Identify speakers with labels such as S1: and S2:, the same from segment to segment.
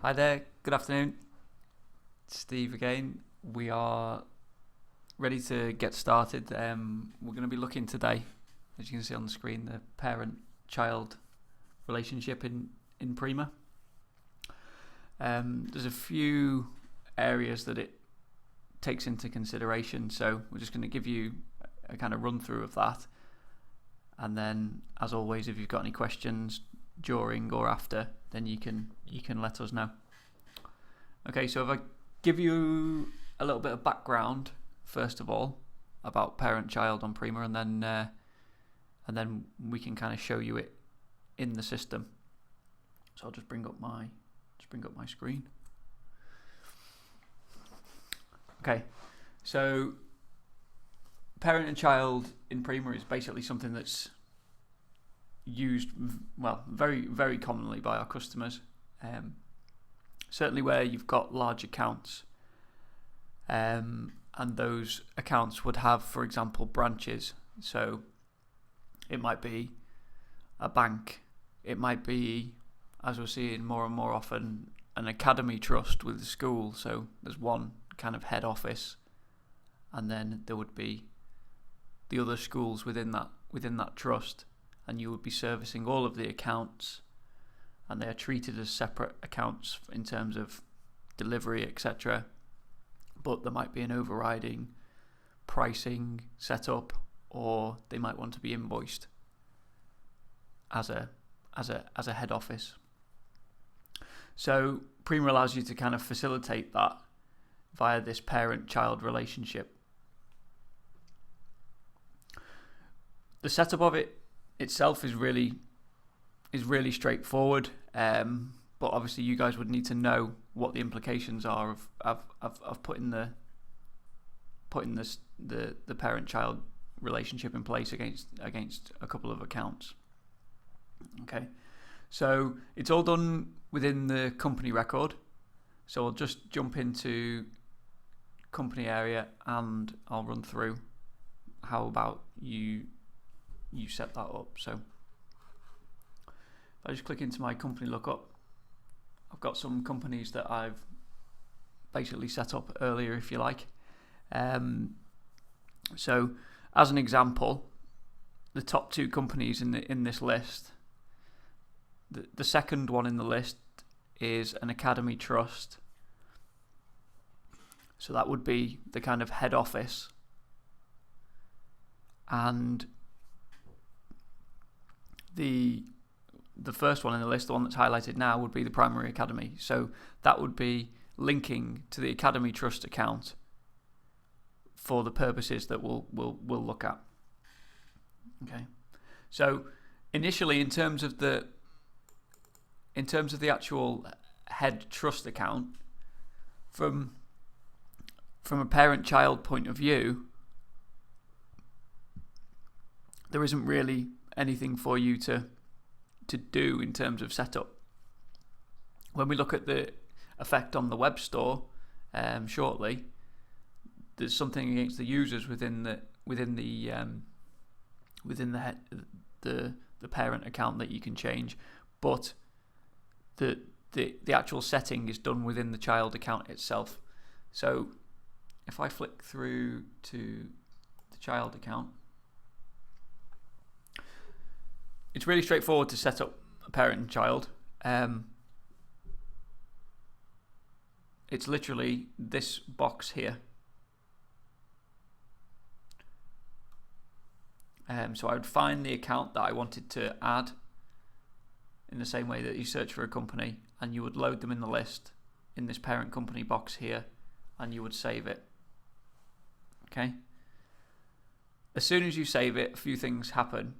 S1: Hi there, good afternoon. Steve again. We are ready to get started. We're going to be looking today, as you can see on the screen, the parent-child relationship in Prima. There's a few areas that it takes into consideration, so we're just going to give you a kind of run through of that. And then, as always, if you've got any questions during or after, then you can let us know. Okay, so if I give you a little bit of background first of all about parent-child on Prima, and then we can kind of show you it in the system. So I'll just bring up my screen. Okay, so parent and child in Prima is basically something that's used very, very commonly by our customers. Certainly where you've got large accounts, and those accounts would have, for example, branches. So it might be a bank, it might be, as we're seeing more and more often, an academy trust with the school. So there's one kind of head office, and then there would be the other schools within that trust, and you would be servicing all of the accounts, and they are treated as separate accounts in terms of delivery, etc. But there might be an overriding pricing setup, or they might want to be invoiced as a head office. So Prima allows you to kind of facilitate that via this parent-child relationship. The setup of it itself is really straightforward, but obviously you guys would need to know what the implications are of putting the parent-child relationship in place against a couple of accounts. Okay, so it's all done within the company record. So I'll just jump into company area and I'll run through how about you set that up. So if I just click into my company lookup, I've got some companies that I've basically set up earlier, if you like. So as an example, the top two companies in this list, the second one in the list is an academy trust. So that would be the kind of head office, and the first one in the list, the one that's highlighted now, would be the primary academy. So that would be linking to the academy trust account for the purposes that we'll look at. Okay. So initially, in terms of the actual head trust account, from a parent-child point of view, there isn't really anything for you to do in terms of setup. When we look at the effect on the web store shortly, there's something against the users within the parent account that you can change, but the actual setting is done within the child account itself. So if I flick through to the child account, it's really straightforward to set up a parent and child. It's literally this box here. So I would find the account that I wanted to add in the same way that you search for a company, and you would load them in the list in this parent company box here, and you would save it. Okay. As soon as you save it, a few things happen.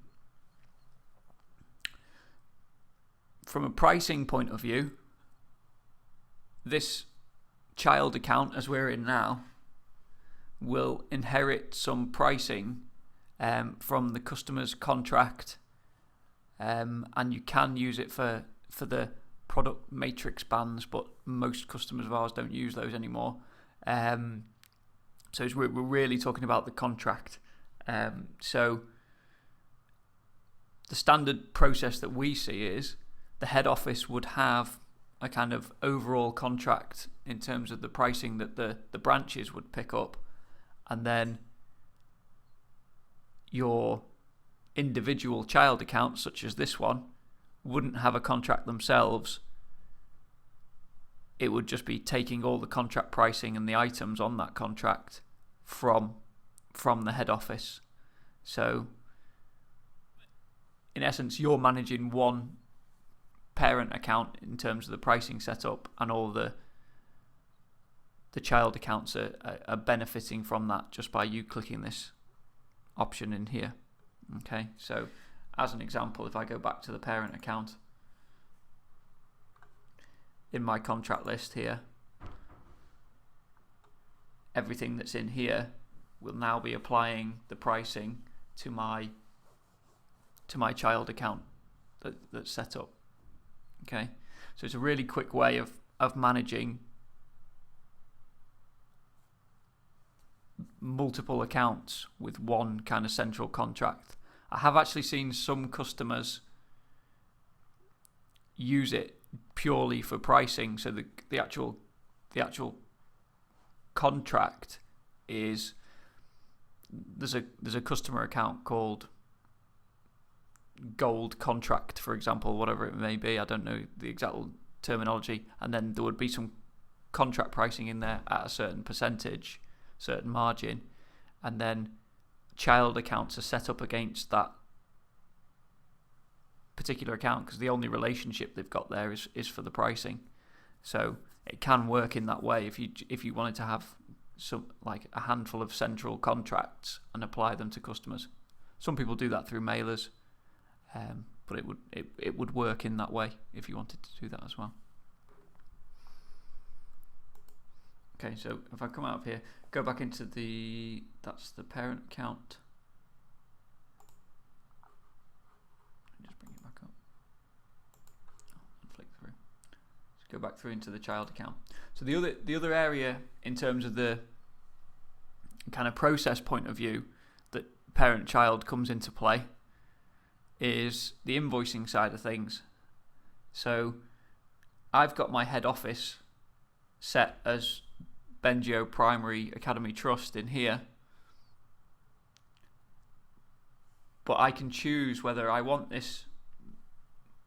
S1: From a pricing point of view, this child account, as we're in now, will inherit some pricing from the customer's contract, and you can use it for the product matrix bands, but most customers of ours don't use those anymore. So we're really talking about the contract. So the standard process that we see is the head office would have a kind of overall contract in terms of the pricing that the branches would pick up, and then your individual child accounts, such as this one, wouldn't have a contract themselves. It would just be taking all the contract pricing and the items on that contract from the head office. So in essence, you're managing one parent account in terms of the pricing setup, and all the child accounts are benefiting from that just by you clicking this option in here. Okay, so as an example, if I go back to the parent account in my contract list here, everything that's in here will now be applying the pricing to my child account that's set up. Okay, so it's a really quick way of managing multiple accounts with one kind of central contract. I have actually seen some customers use it purely for pricing. So the actual contract is, there's a customer account called Gold Contract, for example, whatever it may be. I don't know the exact terminology. And then there would be some contract pricing in there at a certain percentage, certain margin, and then child accounts are set up against that particular account because the only relationship they've got there is for the pricing. So it can work in that way if you wanted to have some, like a handful of central contracts and apply them to customers. Some people do that through mailers, but it would work in that way if you wanted to do that as well. Okay, so if I come out of here, go back into that's the parent account. Just bring it back up. And flick through. Just go back through into the child account. So the other area in terms of the kind of process point of view that parent-child comes into play is the invoicing side of things. So I've got my head office set as Bengio Primary Academy Trust in here, but I can choose whether I want this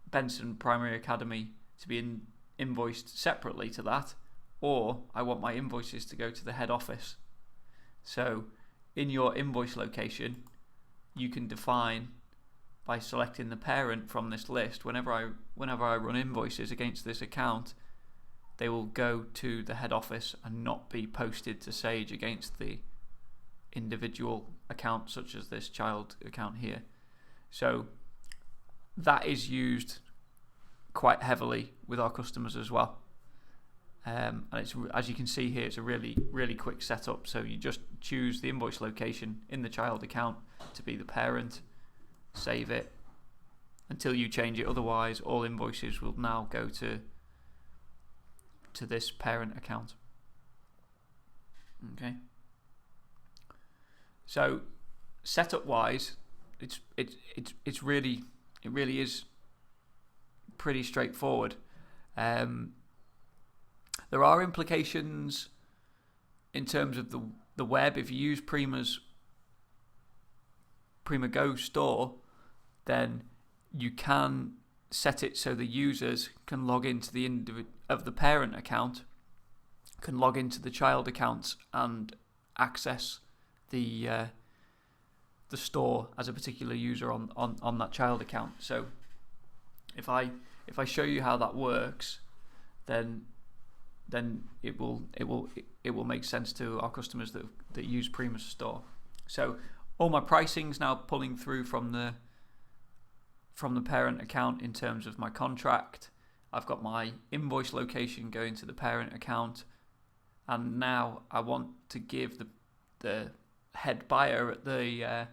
S1: Benson Primary Academy to be invoiced separately to that, or I want my invoices to go to the head office. So in your invoice location, you can define by selecting the parent from this list. Whenever I run invoices against this account, they will go to the head office and not be posted to Sage against the individual account, such as this child account here. So that is used quite heavily with our customers as well. And it's, as you can see here, it's a really, really quick setup. So you just choose the invoice location in the child account to be the parent, save it until you change it. Otherwise, all invoices will now go to this parent account. Okay. So setup wise, it really is pretty straightforward. There are implications in terms of the web. If you use Prima Go store, then you can set it so the users can log into the parent account, can log into the child accounts and access the store as a particular user on that child account. So if I show you how that works, then it will make sense to our customers that use Prima store. So all my pricing's now pulling through from the parent account in terms of my contract. I've got my invoice location going to the parent account, and now I want to give the head buyer at the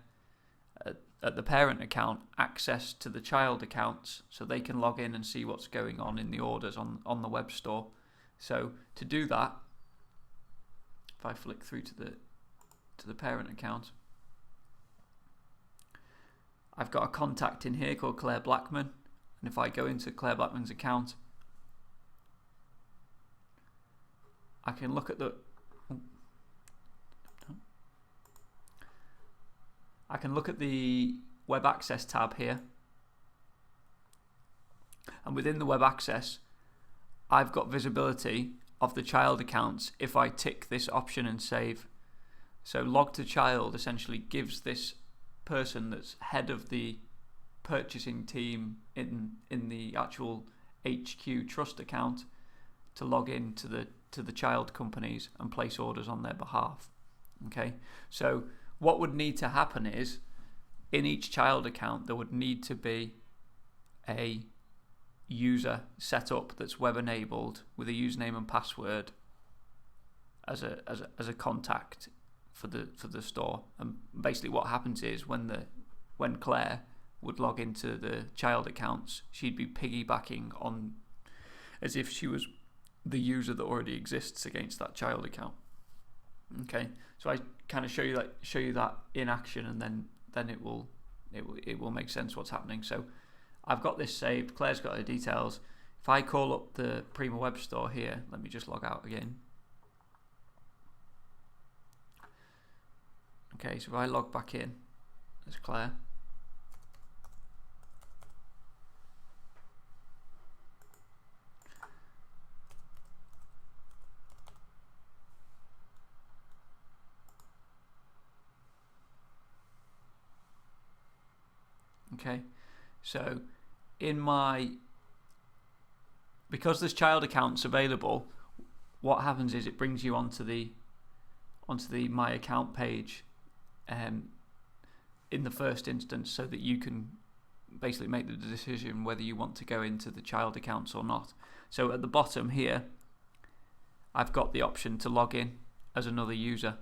S1: parent account access to the child accounts so they can log in and see what's going on in the orders on the web store. So to do that, if I flick through to the parent account, I've got a contact in here called Claire Blackman, and if I go into Claire Blackman's account, I can look at the web access tab here, and within the web access I've got visibility of the child accounts if I tick this option and save. So log to child essentially gives this person that's head of the purchasing team in the actual HQ trust account to log in to the child companies and place orders on their behalf. Okay, so what would need to happen is in each child account there would need to be a user set up that's web enabled with a username and password as a contact for the store. And basically what happens is when Claire would log into the child accounts, she'd be piggybacking on as if she was the user that already exists against that child account. Okay, so I kind of show you that in action, and then it will make sense what's happening. So I've got this saved. Claire's got her details. If I call up the Prima web store here, let me just log out again. Okay, so if I log back in as Claire, okay, so because there's child accounts available, what happens is it brings you onto the My Account page in the first instance, so that you can basically make the decision whether you want to go into the child accounts or not. So at the bottom here, I've got the option to log in as another user,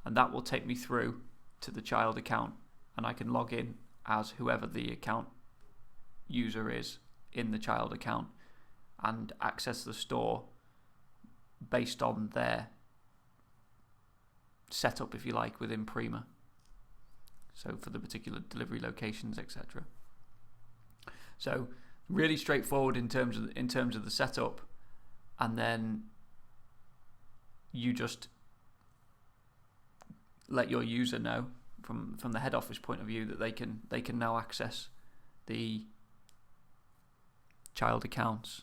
S1: and that will take me through to the child account, and I can log in as whoever the account user is in the child account and access the store based on their setup, if you like, within Prima. So for the particular delivery locations, etc. So really straightforward in terms of the setup, and then you just let your user know from the head office point of view that they can now access the child accounts.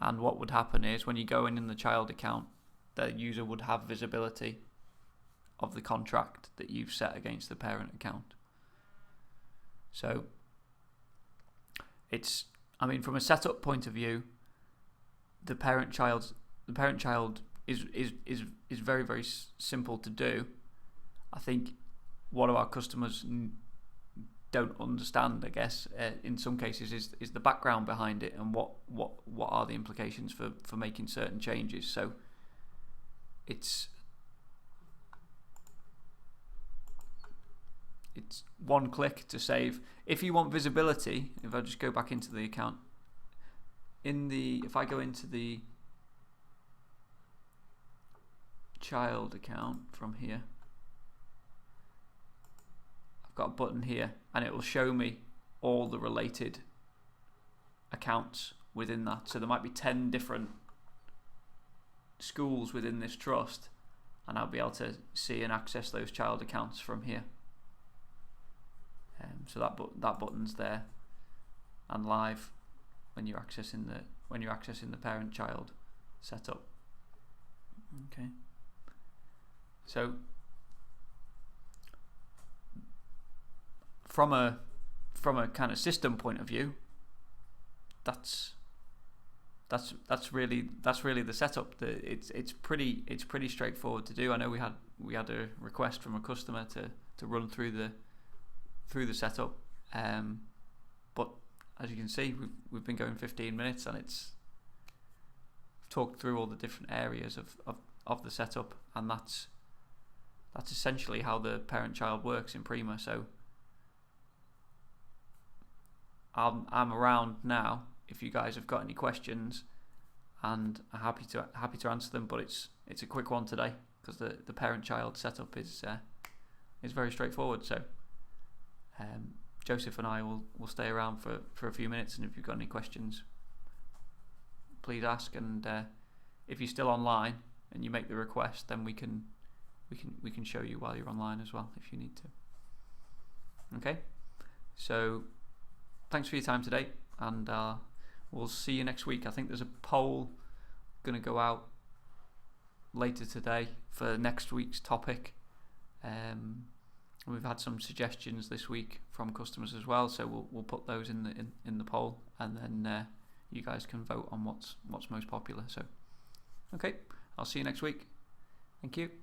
S1: And what would happen is when you go in the child account, the user would have visibility of the contract that you've set against the parent account. So from a setup point of view, the parent child is very, very simple to do. I think what our customers don't understand, I guess, in some cases, is the background behind it and what are the implications for making certain changes. So it's one click to save. If you want visibility, if I just go back into the account, if I go into the child account from here, I've got a button here and it will show me all the related accounts within that. So there might be 10 different schools within this trust, and I'll be able to see and access those child accounts from here. So that button's there and live when you're accessing the parent-child setup. Okay. So from a kind of system point of view, that's really the setup. It's pretty straightforward to do. I know we had a request from a customer to run through the setup, but as you can see, we've been going 15 minutes, and we've talked through all the different areas of the setup, and that's essentially how the parent-child works in Prima. So I'm around now if you guys have got any questions, and I'm happy to answer them. But it's a quick one today because the parent-child setup is very straightforward. So Joseph and I will stay around for a few minutes, and if you've got any questions, please ask, and if you're still online and you make the request, then we can show you while you're online as well if you need to. Okay, so thanks for your time today, and we'll see you next week. I think there's a poll going to go out later today for next week's topic. We've had some suggestions this week from customers as well, so we'll put those in the poll, and then you guys can vote on what's most popular. So, okay, I'll see you next week. Thank you.